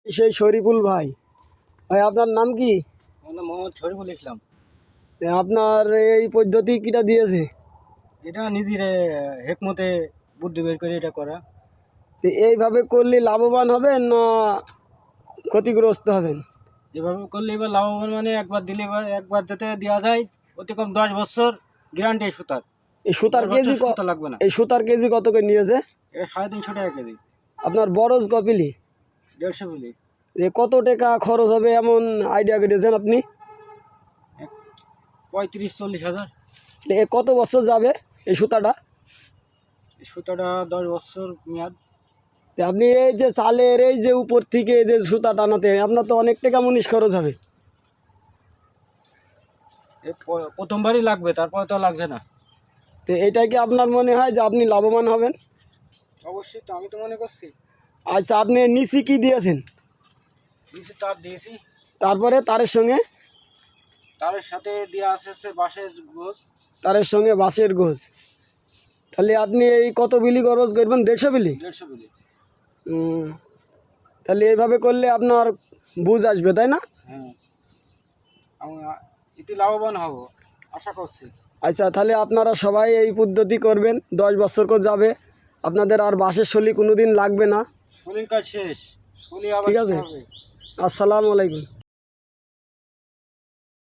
সেই শরীফুল ভাই। ভাই আপনার নাম কি? আমার নাম মোহাম্মদ শরীফুল ইসলাম। আপনার এই পদ্ধতি কিটা দিয়েছে? এটা নিজের হেকমতে বুদ্ধি বের করে এটা করা। তো এইভাবে করলে লাভবান হবেন না ক্ষতিগ্রস্ত হবেন? এভাবে করলে এবার লাভবান মানে একবার দিলে একবার যাতে দেওয়া যায় অতি কম 10 বছর গ্যারান্টি এই সুতার। এই সুতার 10 কেজি বছর সুতা লাগবে না। এই সুতার কেজি কত করে নিয়েছে? এটা 350 টাকা কেজি। আপনার বরজ কপিলি 150 মিলি। কত টাকা খরচ হবে এমন আইডিয়া করেছেন আপনি? 35-40 হাজার। কত বছর যাবে এই সুতাটা? এই সুতাটা 10 বছর মেয়াদ। তো আপনি এই যে চালের এই যে উপর থেকে এই যে সুতা টানাতে আপনার তো অনেক টাকা মুনিশ খরচ হবে। প্রথমবারই লাগবে, তারপরে তো লাগছে না। তো এটা কি আপনার মনে হয় যে আপনি লাভবান হবেন? অবশ্যই, তো আমি তো মনে করছি। আচ্ছা, আপনি নিচি কি দিয়েছেন? নিচে তার দিয়েছি, তারপরে তারের সঙ্গে তারের সাথে দেওয়া আছে বাঁশের গোছ। তারের সঙ্গে বাঁশের গোছ। তাহলে আপনি এই কত বিলি খরচ করবেন? 150 বিলি। 150 মিলি। তাহলে এইভাবে করলে আপনার বুঝ আসবে, তাই না? হ্যাঁ, আমি এতে লাভবান হব আশা করছি। আচ্ছা, তাহলে আপনারা সবাই এই পদ্ধতি করবেন, 10 বছর করে যাবে, আপনাদের আর বাঁশের শলি কোনো দিন লাগবে না। শরীর কাজ শেষ, শরীর আবার ঠিক কি আছে। হবে? আসসালামু আলাইকুম।